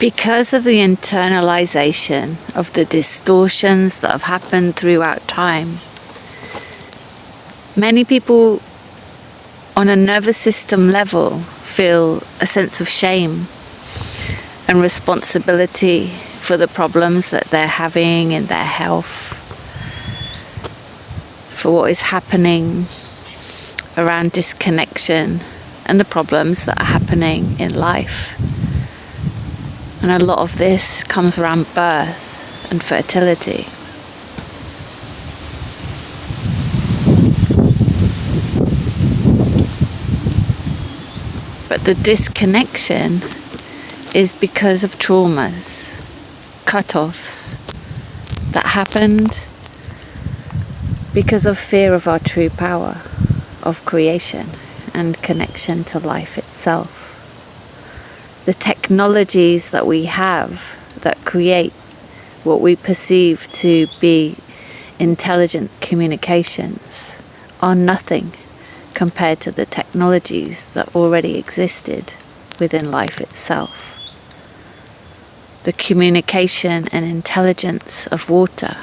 Because of the internalization of the distortions that have happened throughout time, many people on a nervous system level feel a sense of shame and responsibility for the problems that they're having in their health, for what is happening around disconnection and the problems that are happening in life. And a lot of this comes around birth and fertility. But the disconnection is because of traumas, cut-offs that happened because of fear of our true power of creation and connection to life itself. The technologies that we have that create what we perceive to be intelligent communications are nothing compared to the technologies that already existed within life itself. The communication and intelligence of water,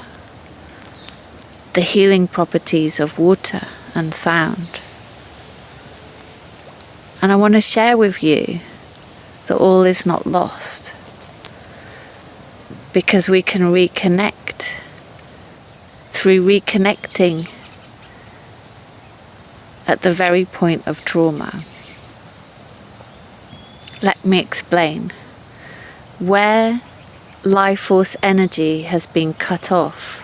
the healing properties of water and sound. And I want to share with you that all is not lost, because we can reconnect through reconnecting at the very point of trauma. Let me explain. Where life force energy has been cut off,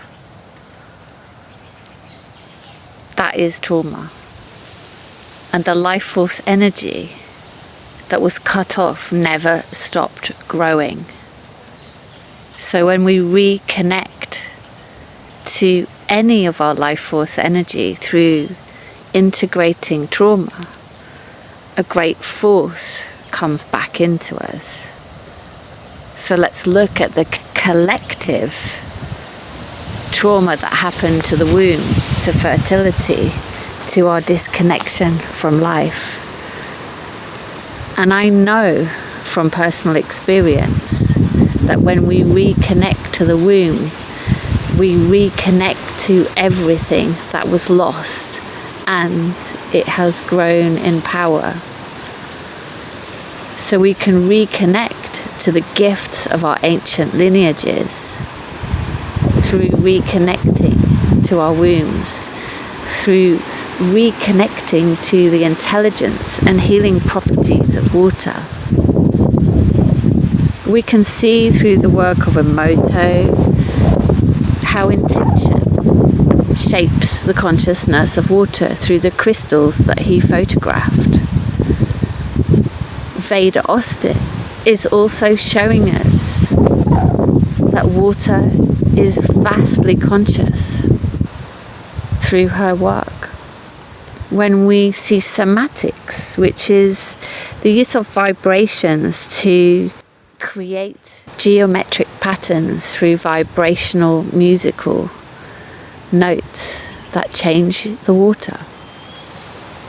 that is trauma. And the life force energy that was cut off never stopped growing. So when we reconnect to any of our life force energy through integrating trauma, a great force comes back into us. So let's look at the collective trauma that happened to the womb, to fertility, to our disconnection from life. And I know from personal experience that when we reconnect to the womb, we reconnect to everything that was lost, and it has grown in power. So we can reconnect to the gifts of our ancient lineages through reconnecting to our wombs, through reconnecting to the intelligence and healing properties of water. We can see through the work of Emoto how intention shapes the consciousness of water through the crystals that he photographed. Veda Austin is also showing us that water is vastly conscious through her work. When we see Cymatics, which is the use of vibrations to create geometric patterns through vibrational musical notes that change the water.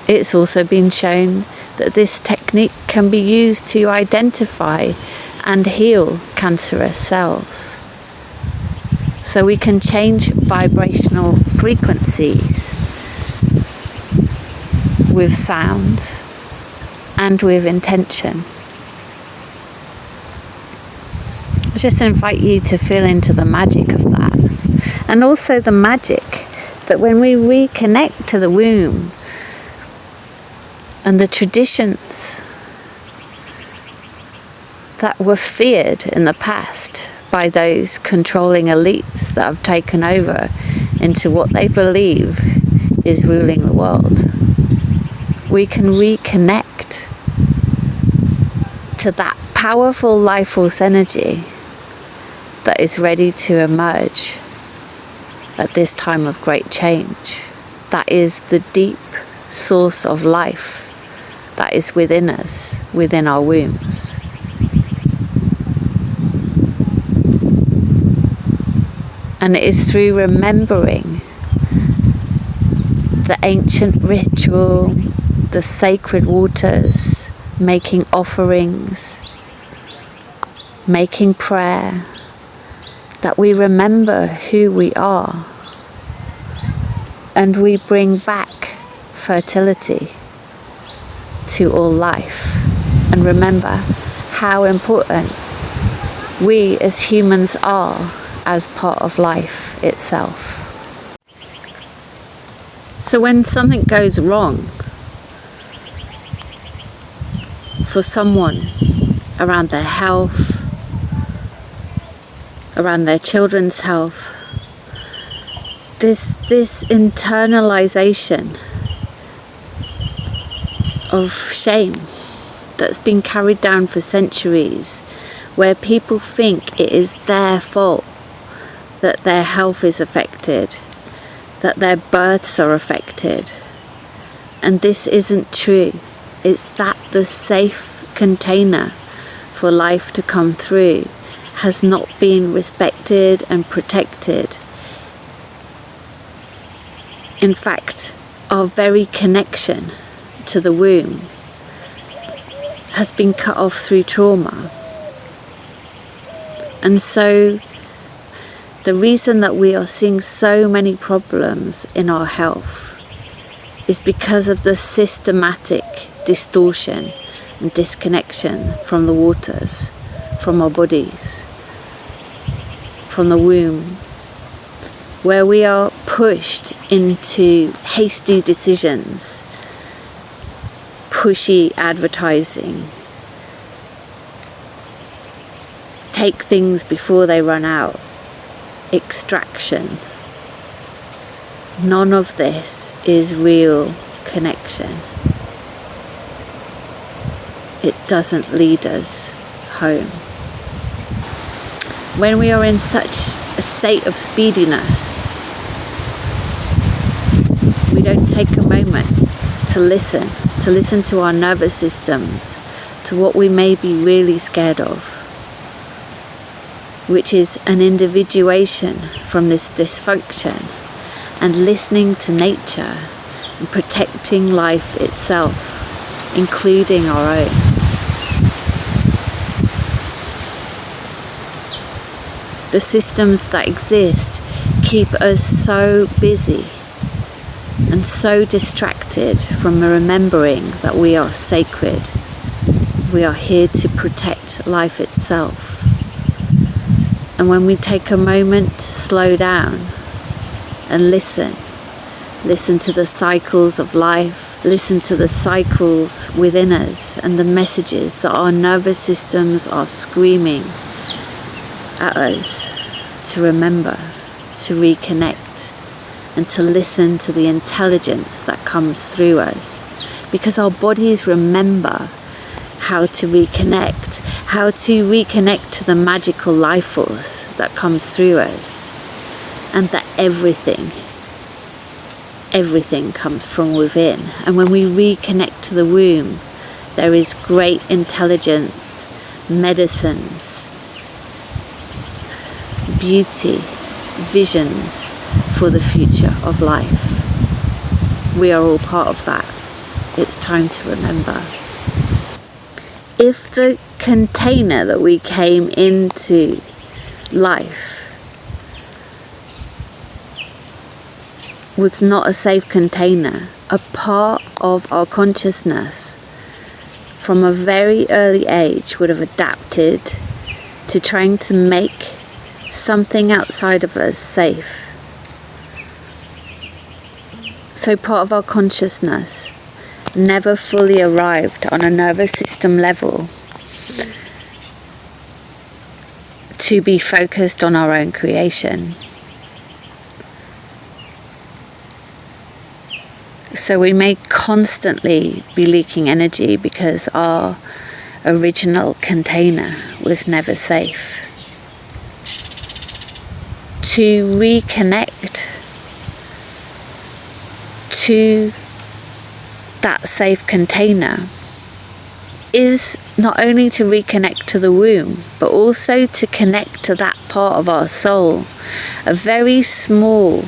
It's also been shown that this technique can be used to identify and heal cancerous cells. So we can change vibrational frequencies with sound and with intention. I just invite you to feel into the magic of that, and also the magic that when we reconnect to the womb and the traditions that were feared in the past by those controlling elites that have taken over into what they believe is ruling the world, we can reconnect to that powerful life force energy that is ready to emerge at this time of great change. That is the deep source of life that is within us, within our wombs. And it is through remembering the ancient ritual, the sacred waters, making offerings, making prayer that we remember who we are and we bring back fertility to all life, and remember how important we as humans are as part of life itself. So when something goes wrong for someone around their health, around their children's health, this internalization of shame that's been carried down for centuries, where people think it is their fault that their health is affected, that their births are affected. And this isn't true. It's that the safe container for life to come through has not been respected and protected. In fact, our very connection to the womb has been cut off through trauma. And so the reason that we are seeing so many problems in our health is because of the systematic distortion and disconnection from the waters, from our bodies, from the womb, where we are pushed into hasty decisions, pushy advertising, take things before they run out, extraction. None of this is real connection. It doesn't lead us home. When we are in such a state of speediness, we don't take a moment to listen to our nervous systems, to what we may be really scared of, which is an individuation from this dysfunction, and listening to nature and protecting life itself, including our own. The systems that exist keep us so busy and so distracted from remembering that we are sacred. We are here to protect life itself. And when we take a moment to slow down and listen to the cycles of life, listen to the cycles within us and the messages that our nervous systems are screaming at us to remember, to reconnect, and to listen to the intelligence that comes through us. Because our bodies remember how to reconnect to the magical life force that comes through us, and that everything comes from within. And when we reconnect to the womb, there is great intelligence, medicines, beauty, visions for the future of life. We are all part of that. It's time to remember. If the container that we came into life was not a safe container, a part of our consciousness from a very early age would have adapted to trying to make something outside of us safe. So part of our consciousness never fully arrived on a nervous system level to be focused on our own creation. So we may constantly be leaking energy because our original container was never safe. To reconnect to that safe container is not only to reconnect to the womb, but also to connect to that part of our soul, a very small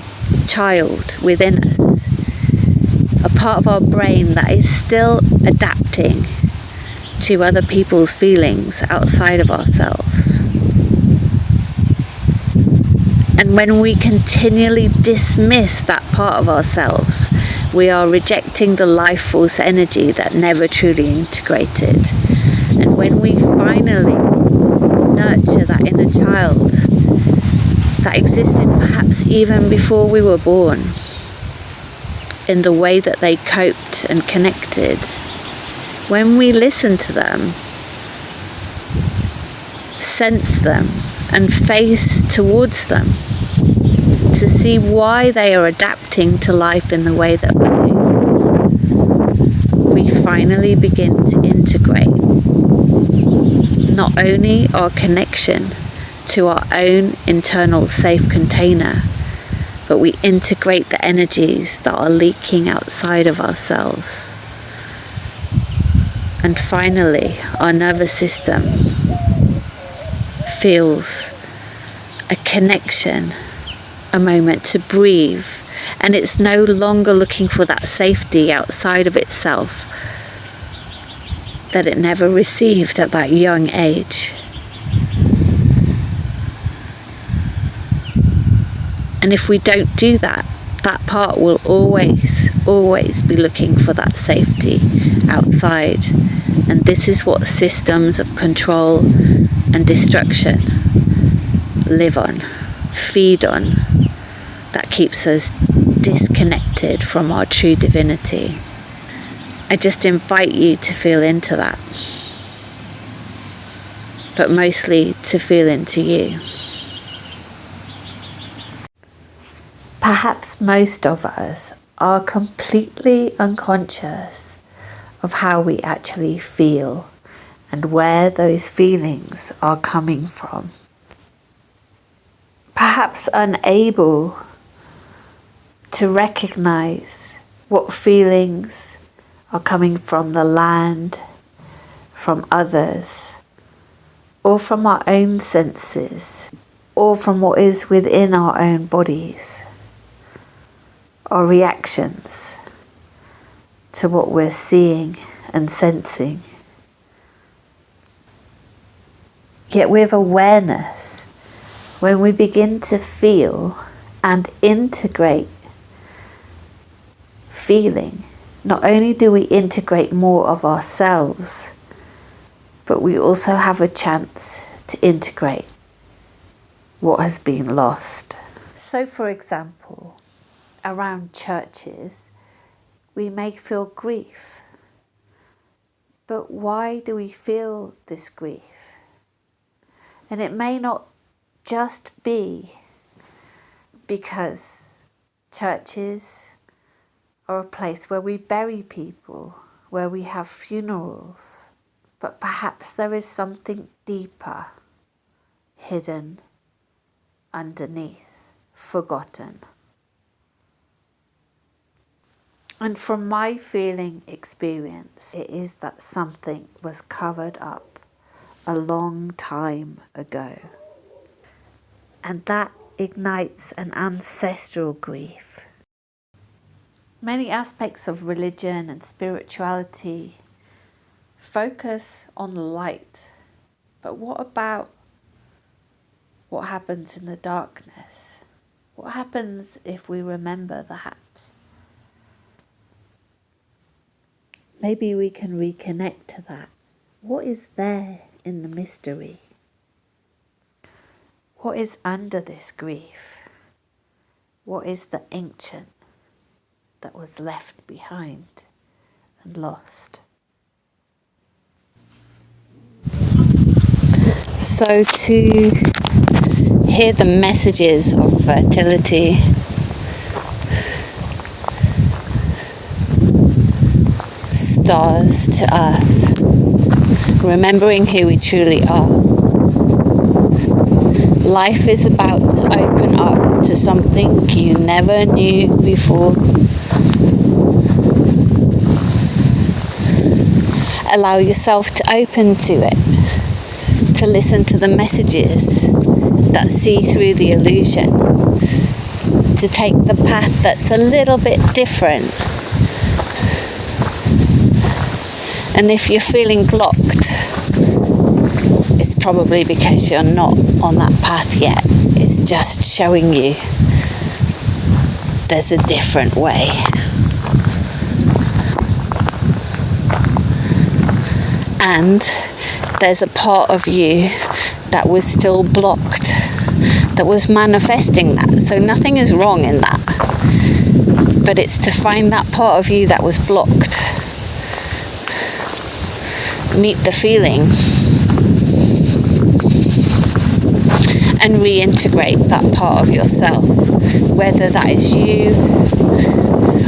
child within us, a part of our brain that is still adapting to other people's feelings outside of ourselves. And when we continually dismiss that part of ourselves, we are rejecting the life force energy that never truly integrated. And when we finally nurture that inner child that existed perhaps even before we were born, in the way that they coped and connected, when we listen to them, sense them, and face towards them to see why they are adapting to life in the way that we do, we finally begin to integrate not only our connection to our own internal safe container, but we integrate the energies that are leaking outside of ourselves. And finally, our nervous system feels a connection, a moment to breathe, and it's no longer looking for that safety outside of itself that it never received at that young age. And if we don't do that, that part will always be looking for that safety outside. And this is what systems of control and destruction live on, feed on, that keeps us disconnected from our true divinity. I just invite you to feel into that, but mostly to feel into you. Perhaps most of us are completely unconscious of how we actually feel and where those feelings are coming from. Perhaps unable to recognize what feelings are coming from the land, from others, or from our own senses, or from what is within our own bodies, our reactions to what we're seeing and sensing. Yet with awareness, when we begin to feel and integrate feeling, not only do we integrate more of ourselves, but we also have a chance to integrate what has been lost. So, for example, around churches, we may feel grief. But why do we feel this grief? And it may not just be because churches are a place where we bury people, where we have funerals, but perhaps there is something deeper, hidden, underneath, forgotten. And from my feeling experience, it is that something was covered up a long time ago. And that ignites an ancestral grief. Many aspects of religion and spirituality focus on light. But what about what happens in the darkness? What happens if we remember that? Maybe we can reconnect to that. What is there in the mystery? What is under this grief? What is the ancient that was left behind and lost? So to hear the messages of fertility, stars to earth, remembering who we truly are. Life is about to open up to something you never knew before. Allow yourself to open to it, to listen to the messages that see through the illusion, to take the path that's a little bit different, And if you're feeling blocked, it's probably because you're not on that path yet. It's just showing you there's a different way. And there's a part of you that was still blocked, that was manifesting that. So nothing is wrong in that. But it's to find that part of you that was blocked. Meet the feeling. And reintegrate that part of yourself. Whether that is you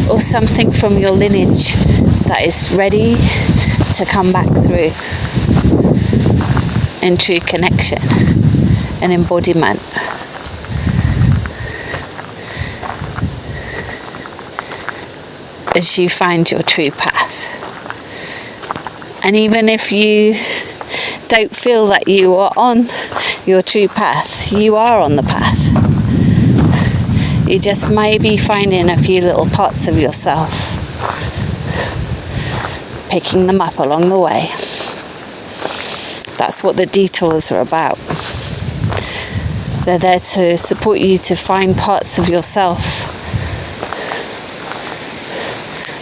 or something from your lineage that is ready to come back through in true connection and embodiment. As you find your true path. And even if you don't feel that you are on your true path, you are on the path. You just may be finding a few little parts of yourself, picking them up along the way. That's what the detours are about. They're there to support you to find parts of yourself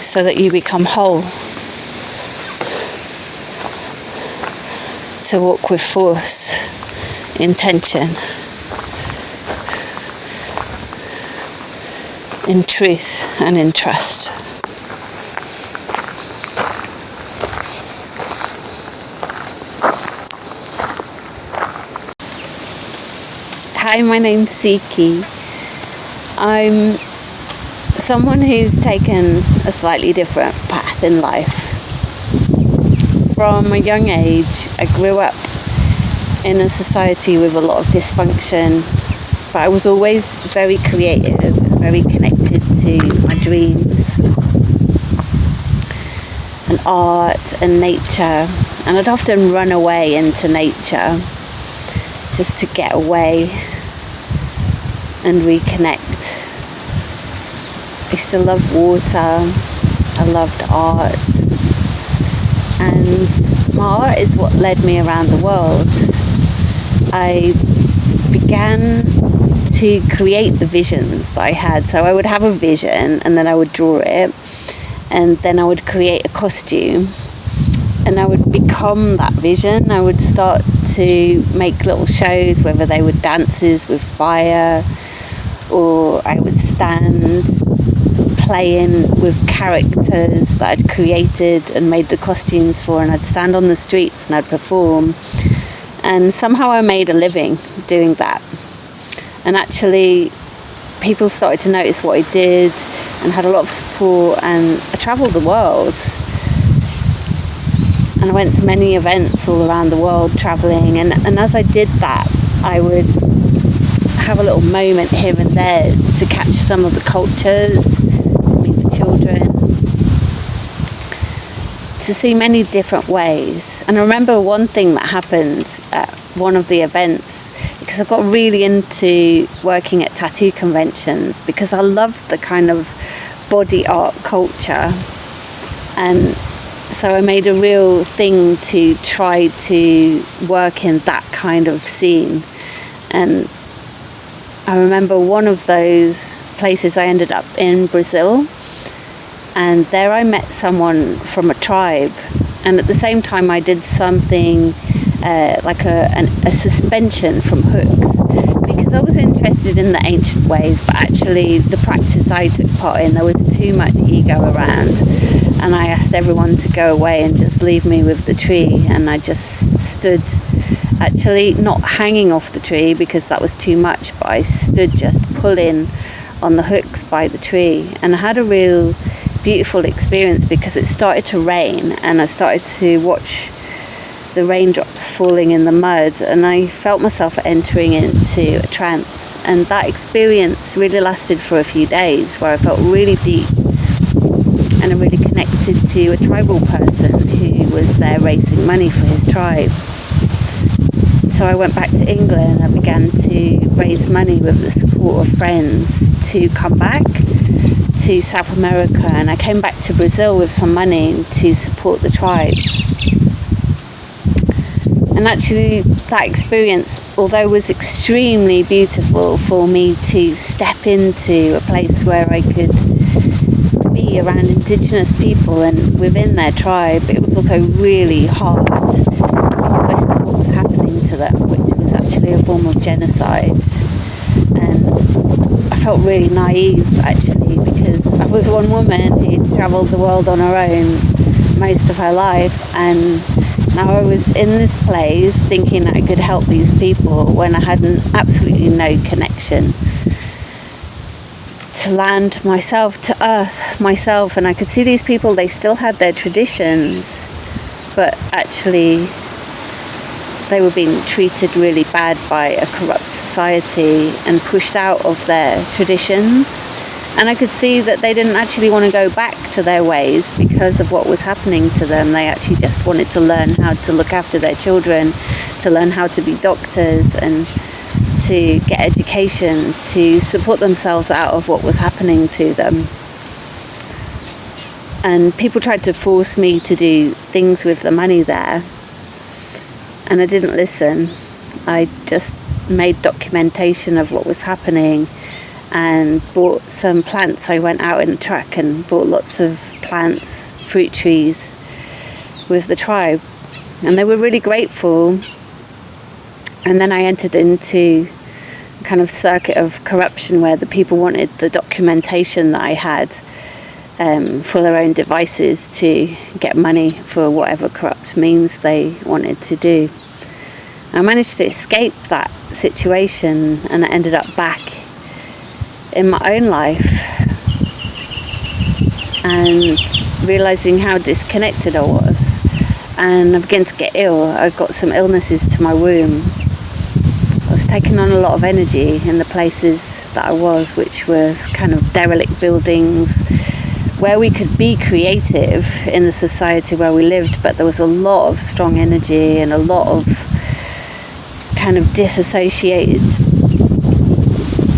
so that you become whole. To walk with force, intention, in truth and in trust. Hi, my name's Seque. I'm someone who's taken a slightly different path in life. From a young age, I grew up in a society with a lot of dysfunction, but I was always very creative and very connected to my dreams and art and nature. And I'd often run away into nature just to get away and reconnect. I used to love water, I loved art, and my art is what led me around the world. I began to create the visions that I had. So I would have a vision and then I would draw it, and then I would create a costume and I would become that vision. I would start to make little shows, whether they were dances with fire, or I would stand playing with characters that I'd created and made the costumes for, and I'd stand on the streets and I'd perform. And somehow I made a living doing that. And actually people started to notice what I did and had a lot of support, and I travelled the world. And I went to many events all around the world travelling, and as I did that, I would have a little moment here and there to catch some of the cultures, to meet the children, to see many different ways. And I remember one thing that happened at one of the events, because I got really into working at tattoo conventions because I loved the kind of body art culture. And so I made a real thing to try to work in that kind of scene. And I remember one of those places I ended up in Brazil, and there I met someone from a tribe, and at the same time I did something like a suspension from hooks, because I was interested in the ancient ways, but actually the practice I took part in, there was too much ego around, and I asked everyone to go away and just leave me with the tree, and I just stood, actually not hanging off the tree because that was too much, but I stood just pulling on the hooks by the tree. And I had a real beautiful experience because it started to rain, and I started to watch the raindrops falling in the mud, and I felt myself entering into a trance. And that experience really lasted for a few days, where I felt really deep, and I really connected to a tribal person who was there raising money for his tribe. So I went back to England. I began to raise money with the support of friends to come back to South America, and I came back to Brazil with some money to support the tribes. And actually that experience, although was extremely beautiful for me to step into a place where I could be around indigenous people and within their tribe, it was also really hard because I saw what was happening to them, which was actually a form of genocide. And I felt really naive actually, because I was one woman who travelled the world on her own most of her life, and now I was in this place thinking that I could help these people when I had absolutely no connection to land myself, to earth myself. And I could see these people, they still had their traditions, but actually they were being treated really bad by a corrupt society and pushed out of their traditions. And I could see that they didn't actually want to go back to their ways because of what was happening to them. They actually just wanted to learn how to look after their children, to learn how to be doctors and to get education, to support themselves out of what was happening to them. And people tried to force me to do things with the money there, and I didn't listen. I just made documentation of what was happening and bought some plants. I went out in a truck and bought lots of plants, fruit trees with the tribe, and they were really grateful. And then I entered into a kind of circuit of corruption where the people wanted the documentation that I had for their own devices to get money for whatever corrupt means they wanted to do. I managed to escape that situation, and I ended up back in my own life and realizing how disconnected I was, and I began to get ill. I got some illnesses to my womb. I was taking on a lot of energy in the places that I was, which was kind of derelict buildings where we could be creative in the society where we lived, but there was a lot of strong energy and a lot of kind of disassociated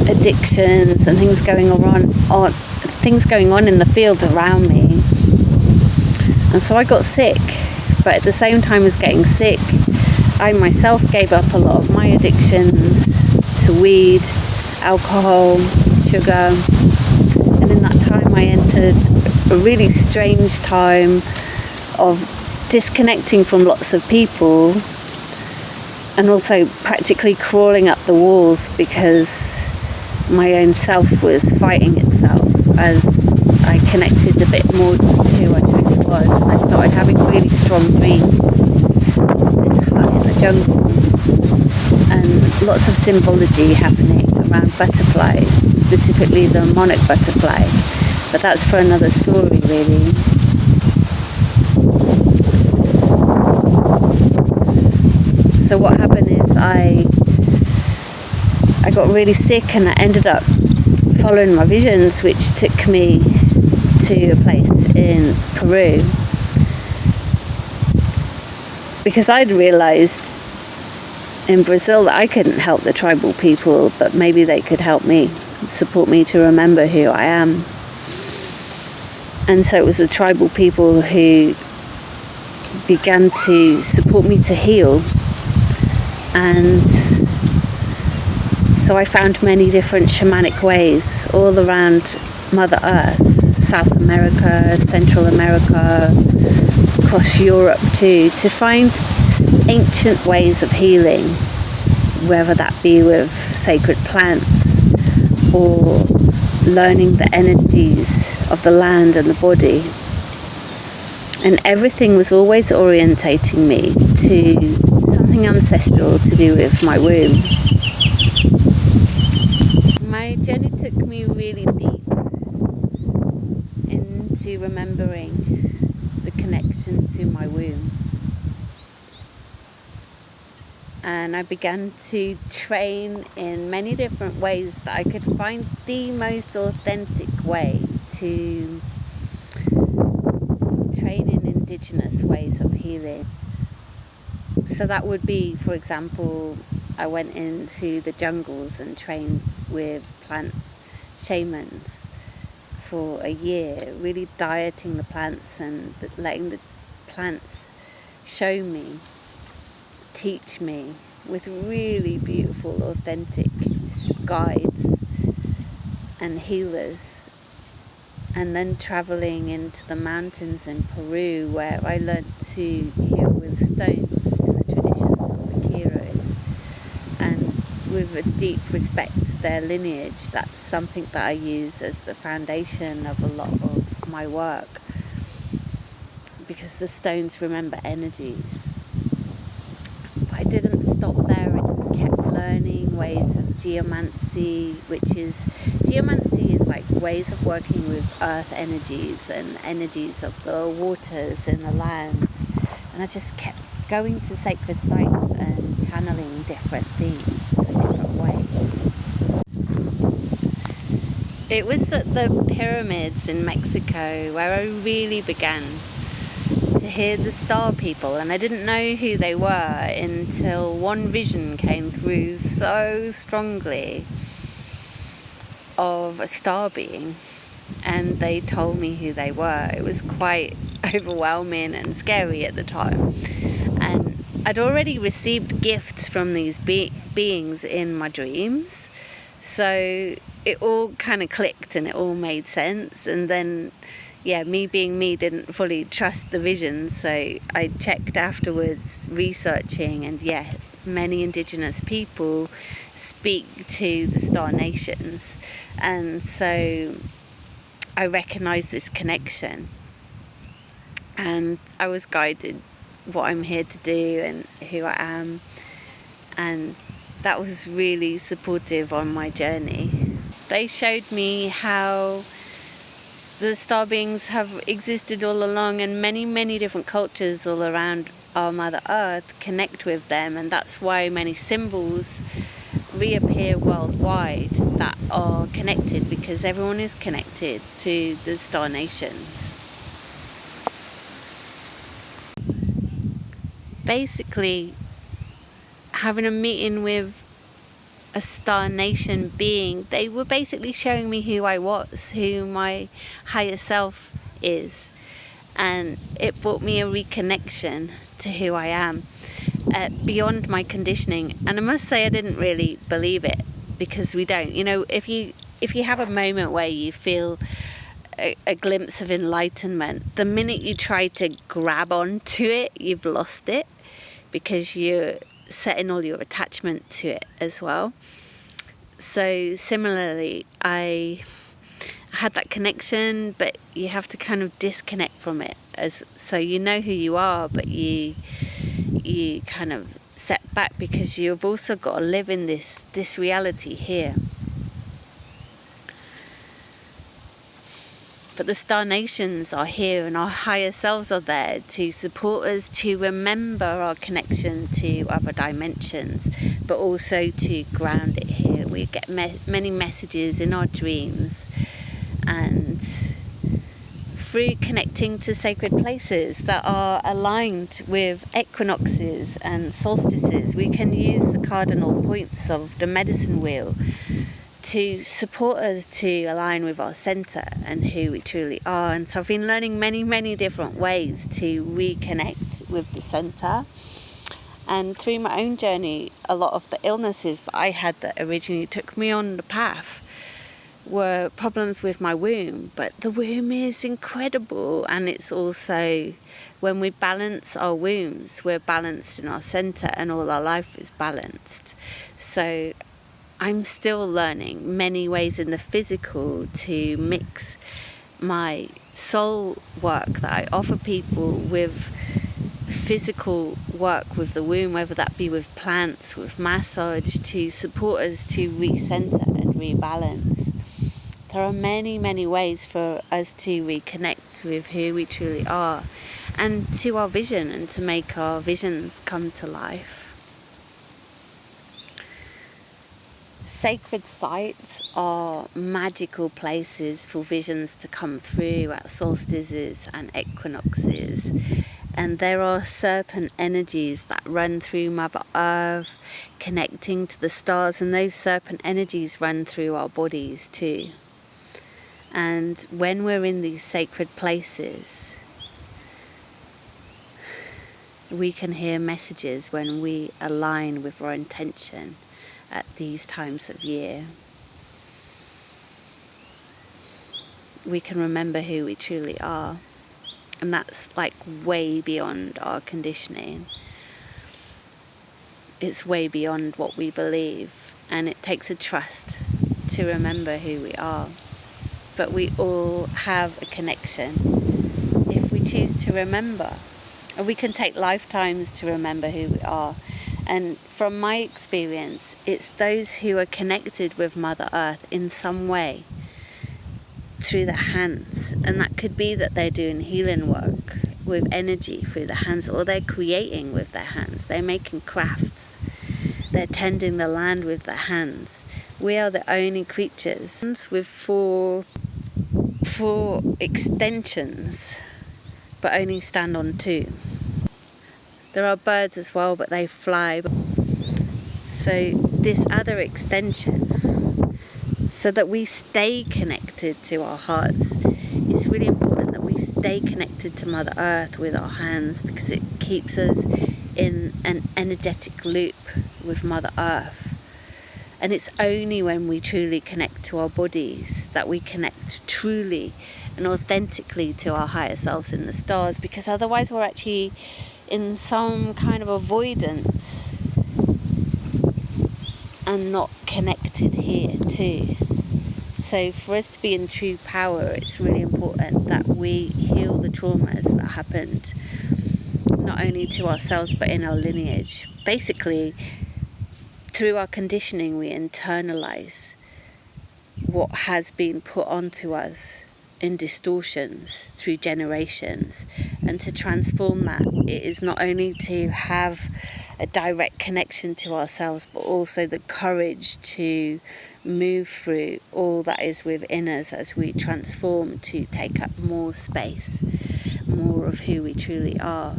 addictions and things going on in the field around me. And so I got sick, but at the same time as getting sick, I myself gave up a lot of my addictions to weed, alcohol, sugar. And in that time I entered a really strange time of disconnecting from lots of people, and also practically crawling up the walls because my own self was fighting itself as I connected a bit more to who I truly was. I started having really strong dreams, this hut in the jungle, and lots of symbology happening around butterflies, specifically the monarch butterfly, but that's for another story really. So what happened is I got really sick, and I ended up following my visions, which took me to a place in Peru, because I'd realized in Brazil that I couldn't help the tribal people, but maybe they could help me, support me to remember who I am. And so it was the tribal people who began to support me to heal. And so I found many different shamanic ways all around Mother Earth, South America, Central America, across Europe too, to find ancient ways of healing, whether that be with sacred plants or learning the energies of the land and the body. And everything was always orientating me to something ancestral to do with my womb. My journey took me really deep into remembering the connection to my womb. And I began to train in many different ways that I could find the most authentic way to train in indigenous ways of healing. So So that would be, for example, I went into the jungles and trained with plant shamans for a year, really dieting the plants and letting the plants show me, teach me, with really beautiful, authentic guides and healers. And then travelling into the mountains in Peru, where I learnt to heal with stones in the traditions of the Quiros, and with a deep respect to their lineage. That's something that I use as the foundation of a lot of my work, because the stones remember energies. But I didn't stop there. I just kept learning ways of geomancy, geomancy is like ways of working with earth energies and energies of the waters and the land. And I just kept going to sacred sites and channeling different things in different ways. It was at the pyramids in Mexico where I really began to hear the star people, and I didn't know who they were until one vision came through so strongly of a star being, and they told me who they were. It was quite overwhelming and scary at the time, and I'd already received gifts from these beings in my dreams, so it all kind of clicked and it all made sense. And then me being me, didn't fully trust the visions, so I checked afterwards, researching, and many indigenous people speak to the star nations, and so I recognized this connection, and I was guided what I'm here to do and who I am, and that was really supportive on my journey. They showed me how the star beings have existed all along, and many, many different cultures all around our Mother Earth connect with them, and that's why many symbols reappear worldwide that are connected, because everyone is connected to the star nations. Basically, having a meeting with a star nation being, they were basically showing me who I was, who my higher self is, and it brought me a reconnection to who I am, beyond my conditioning. And I must say, I didn't really believe it, because we don't, if you have a moment where you feel a glimpse of enlightenment, the minute you try to grab onto it, you've lost it, because you're setting all your attachment to it as well. So similarly, I had that connection, but you have to kind of disconnect from it, so you know who you are, but you kind of set back, because you've also got to live in this reality here. But the star nations are here, and our higher selves are there to support us, to remember our connection to other dimensions, but also to ground it here. We get many messages in our dreams, and through connecting to sacred places that are aligned with equinoxes and solstices, we can use the cardinal points of the medicine wheel to support us to align with our center and who we truly are. And so I've been learning many, many different ways to reconnect with the center. And through my own journey, a lot of the illnesses that I had that originally took me on the path were problems with my womb. But the womb is incredible, and it's also, when we balance our wombs, we're balanced in our center, and all our life is balanced. So I'm still learning many ways in the physical to mix my soul work that I offer people with physical work with the womb, whether that be with plants, with massage, to support us to recenter and rebalance. There are many, many ways for us to reconnect with who we truly are, and to our vision, and to make our visions come to life. Sacred sites are magical places for visions to come through at solstices and equinoxes, And there are serpent energies that run through Mother Earth, connecting to the stars, and those serpent energies run through our bodies too. And when we're in these sacred places, we can hear messages when we align with our intention at these times of year. We can remember who we truly are. And that's like way beyond our conditioning. It's way beyond what we believe. And it takes a trust to remember who we are. But we all have a connection if we choose to remember. And we can take lifetimes to remember who we are. And from my experience, it's those who are connected with Mother Earth in some way through the hands. And that could be that they're doing healing work with energy through the hands, or they're creating with their hands. They're making crafts. They're tending the land with their hands. We are the only creatures with four extensions, but only stand on two. There are birds as well, but they fly. So this other extension, so that we stay connected to our hearts, it's really important that we stay connected to Mother Earth with our hands, because it keeps us in an energetic loop with Mother Earth. And it's only when we truly connect to our bodies that we connect truly and authentically to our higher selves in the stars, because otherwise we're actually in some kind of avoidance and not connected here too. So for us to be in true power, it's really important that we heal the traumas that happened not only to ourselves but in our lineage. Basically, through our conditioning, we internalize what has been put onto us in distortions through generations. And to transform that, it is not only to have a direct connection to ourselves, but also the courage to move through all that is within us as we transform to take up more space, more of who we truly are,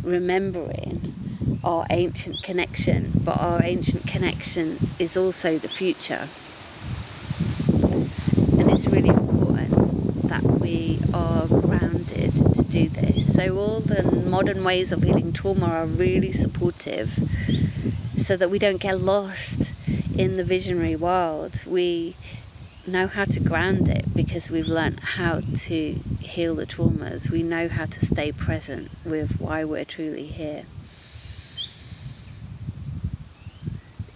remembering our ancient connection. But our ancient connection is also the future. And it's really important that we are grounded to do this. So all the modern ways of healing trauma are really supportive, so that we don't get lost in the visionary world. We know how to ground it because we've learnt how to heal the traumas. We know how to stay present with why we're truly here.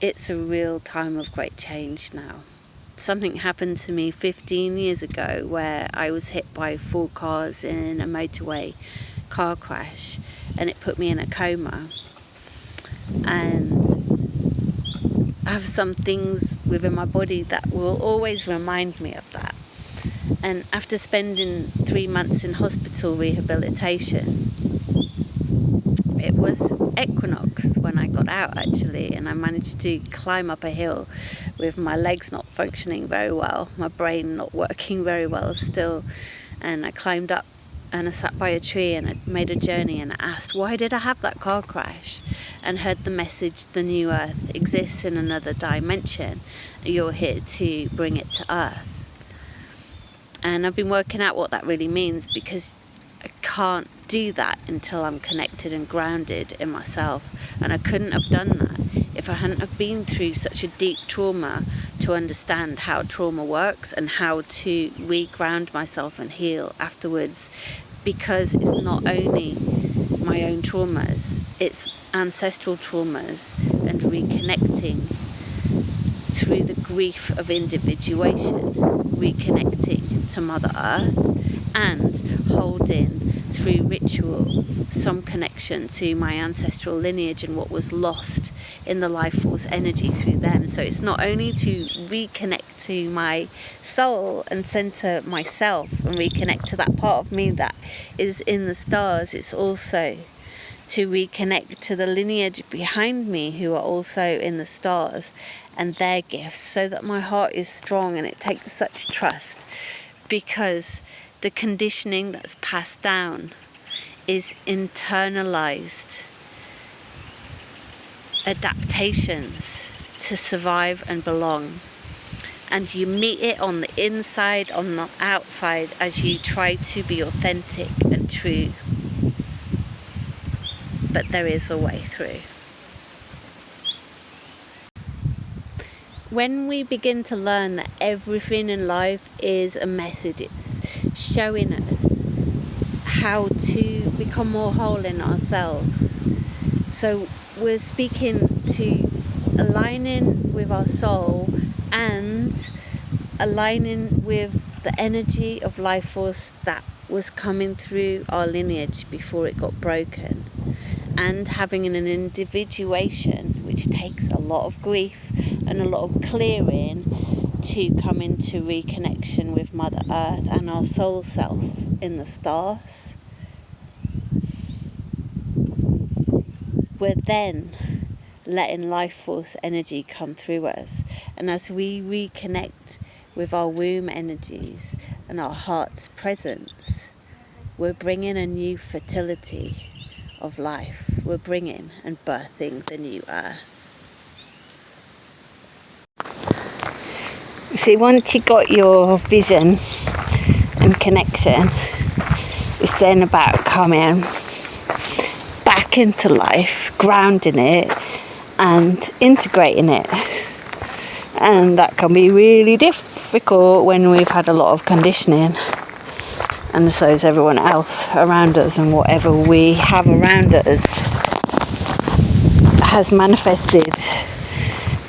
It's a real time of great change now. Something happened to me 15 years ago where I was hit by 4 cars in a motorway car crash, and it put me in a coma. And I have some things within my body that will always remind me of that. And after spending 3 months in hospital rehabilitation, it was equinox when I got out actually, and I managed to climb up a hill with my legs not functioning very well, my brain not working very well still. And I climbed up and I sat by a tree and I made a journey, and I asked, why did I have that car crash? And heard the message, the new earth exists in another dimension. You're here to bring it to earth. And I've been working out what that really means, because I can't do that until I'm connected and grounded in myself. And I couldn't have done that if I hadn't have been through such a deep trauma to understand how trauma works and how to re-ground myself and heal afterwards. Because it's not only my own traumas, it's ancestral traumas, and reconnecting through the grief of individuation, reconnecting to Mother Earth, and holding through ritual some connection to my ancestral lineage and what was lost in the life force energy through them. So it's not only to reconnect to my soul and center myself and reconnect to that part of me that is in the stars, it's also to reconnect to the lineage behind me who are also in the stars and their gifts, so that my heart is strong. And it takes such trust, because the conditioning that's passed down is internalized adaptations to survive and belong. And you meet it on the inside, on the outside, as you try to be authentic and true. But there is a way through. When we begin to learn that everything in life is a message, it's showing us how to become more whole in ourselves. So we're speaking to aligning with our soul and aligning with the energy of life force that was coming through our lineage before it got broken, and having an individuation, which takes a lot of grief and a lot of clearing to come into reconnection with Mother Earth and our soul self in the stars. We're then letting life force energy come through us, and as we reconnect with our womb energies and our heart's presence, we're bringing a new fertility of life. We're bringing and birthing the new earth. See, once you got your vision and connection, it's then about coming back into life, grounding it and integrating it. And that can be really difficult when we've had a lot of conditioning, and so is everyone else around us, and whatever we have around us has manifested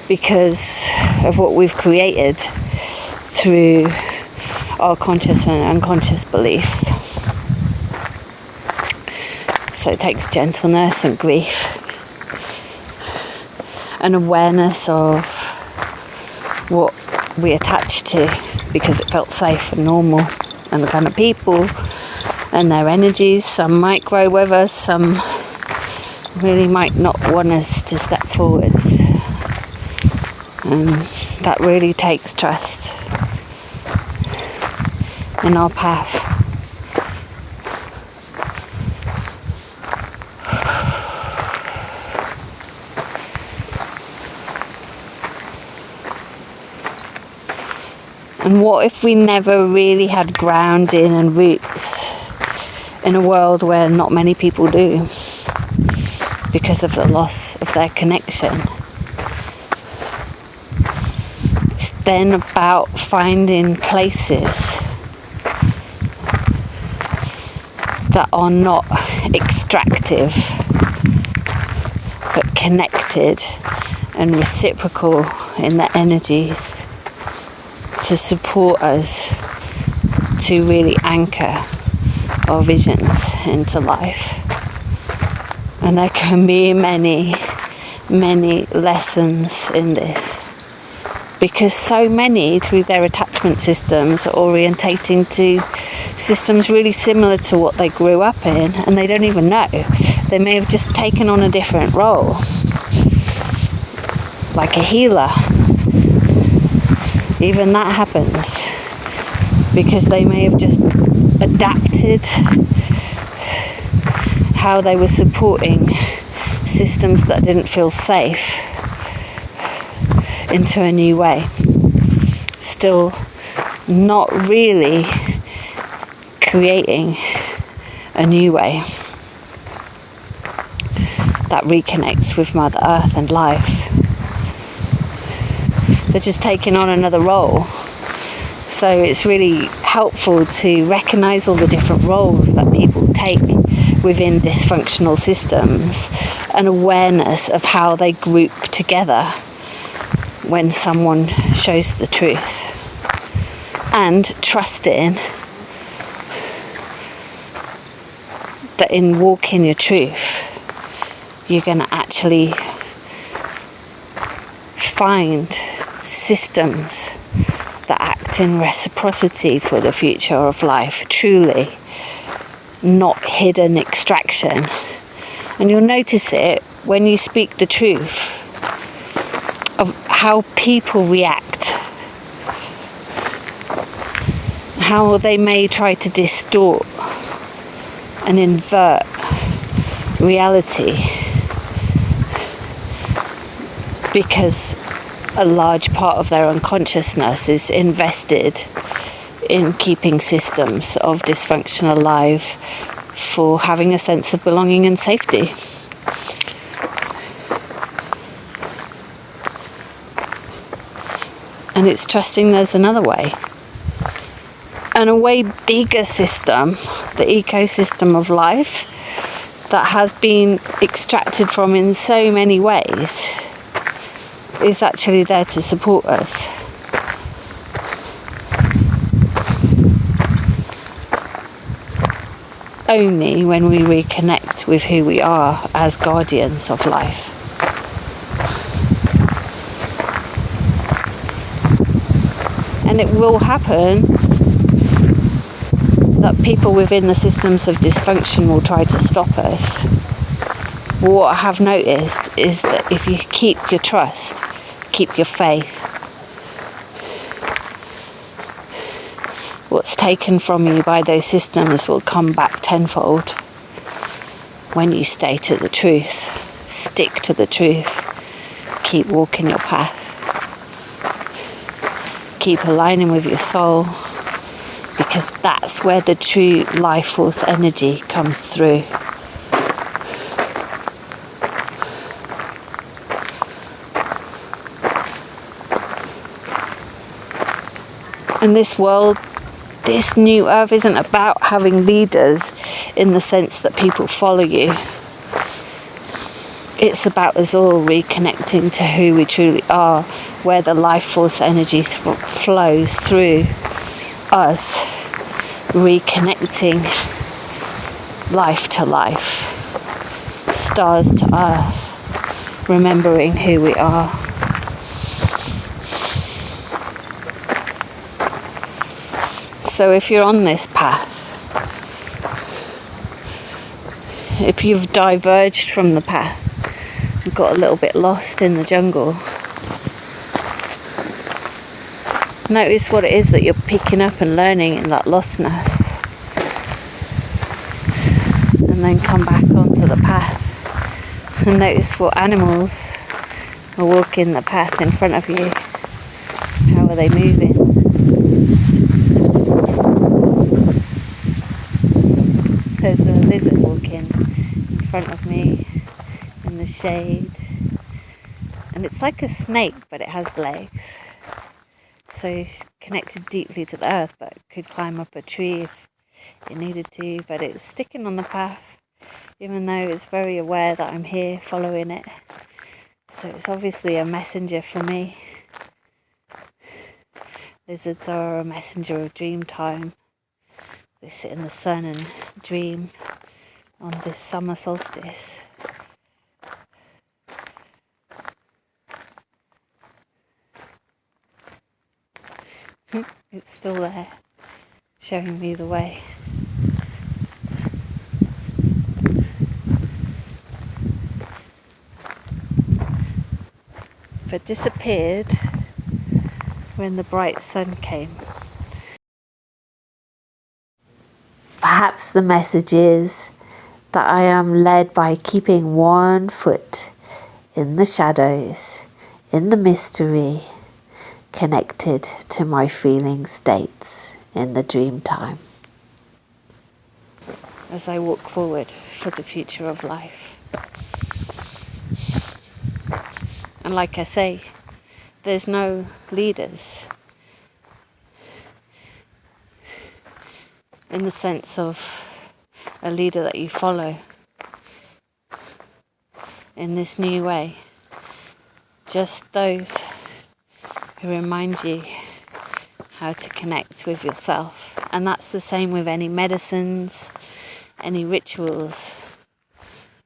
because of what we've created through our conscious and unconscious beliefs. So it takes gentleness and grief and awareness of what we attach to because it felt safe and normal, and the kind of people and their energies. Some might grow with us, some really might not want us to step forward, and that really takes trust in our path. And what if we never really had grounding and roots in a world where not many people do because of the loss of their connection? It's then about finding places that are not extractive but connected and reciprocal in their energies, to support us to really anchor our visions into life. And there can be many, many lessons in this, because so many, through their attachment systems, are orientating to systems really similar to what they grew up in, and they don't even know. They may have just taken on a different role, like a healer. Even that happens because they may have just adapted how they were supporting systems that didn't feel safe into a new way. Still not really creating a new way that reconnects with Mother Earth and life. They're just taking on another role. So it's really helpful to recognize all the different roles that people take within dysfunctional systems, and awareness of how they group together when someone shows the truth, and trusting that in walking your truth you're going to actually find systems that act in reciprocity for the future of life, truly, not hidden extraction. And you'll notice it when you speak the truth of how people react, how they may try to distort and invert reality, because a large part of their unconsciousness is invested in keeping systems of dysfunction alive for having a sense of belonging and safety. And it's trusting there's another way. And a way bigger system, the ecosystem of life, that has been extracted from in so many ways, is actually there to support us. Only when we reconnect with who we are as guardians of life. And it will happen that people within the systems of dysfunction will try to stop us. What I have noticed is that if you keep your trust, keep your faith, what's taken from you by those systems will come back tenfold when you stay to the truth, stick to the truth, keep walking your path, keep aligning with your soul, because that's where the true life force energy comes through. And this world, this new earth, isn't about having leaders in the sense that people follow you. It's about us all reconnecting to who we truly are, where the life force energy flows through us, reconnecting life to life, stars to earth, remembering who we are. So if you're on this path, if you've diverged from the path, you've got a little bit lost in the jungle, notice what it is that you're picking up and learning in that lostness, and then come back onto the path and notice what animals are walking the path in front of you. How are they moving? There's a lizard walking in front of me in the shade, and it's like a snake but it has legs, so it's connected deeply to the earth, but it could climb up a tree if it needed to, but it's sticking on the path even though it's very aware that I'm here following it. So it's obviously a messenger for me. Lizards are a messenger of dream time. They sit in the sun and dream on this summer solstice. It's still there, showing me the way. But disappeared when the bright sun came. Perhaps the message is that I am led by keeping one foot in the shadows, in the mystery, connected to my feeling states in the dream time, as I walk forward for the future of life. And like I say, there's no leaders in the sense of a leader that you follow in this new way. Just those who remind you how to connect with yourself. And that's the same with any medicines, any rituals.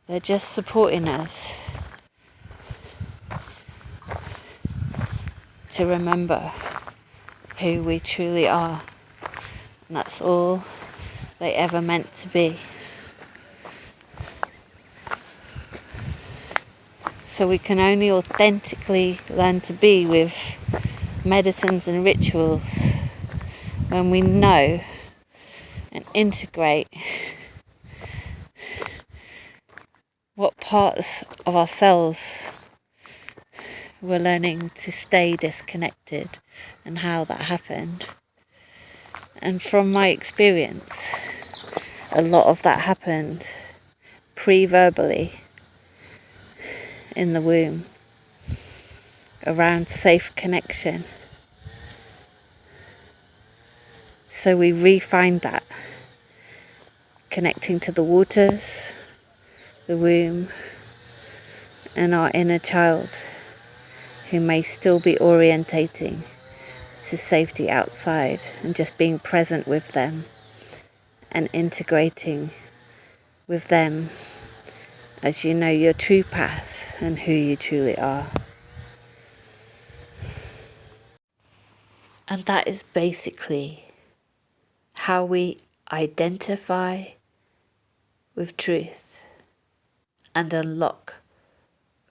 They're just supporting us to remember who we truly are. And that's all they ever meant to be. So we can only authentically learn to be with medicines and rituals when we know and integrate what parts of ourselves we're learning to stay disconnected and how that happened. And from my experience, a lot of that happened pre-verbally in the womb, around safe connection. So we refined that, connecting to the waters, the womb, and our inner child, who may still be orientating to safety outside, and just being present with them and integrating with them as you know your true path and who you truly are. And that is basically how we identify with truth and unlock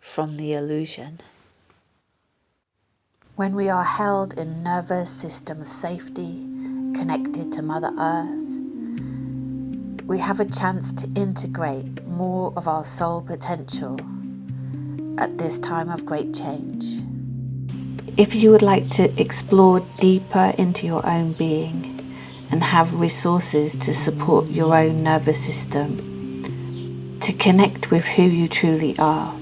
from the illusion. When we are held in nervous system safety, connected to Mother Earth, we have a chance to integrate more of our soul potential at this time of great change. If you would like to explore deeper into your own being and have resources to support your own nervous system, to connect with who you truly are,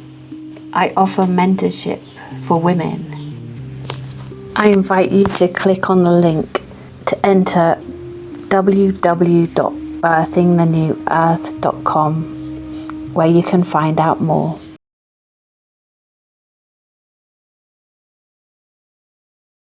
I offer mentorship for women. I invite you to click on the link to enter www.birthingthenewearth.com, where you can find out more.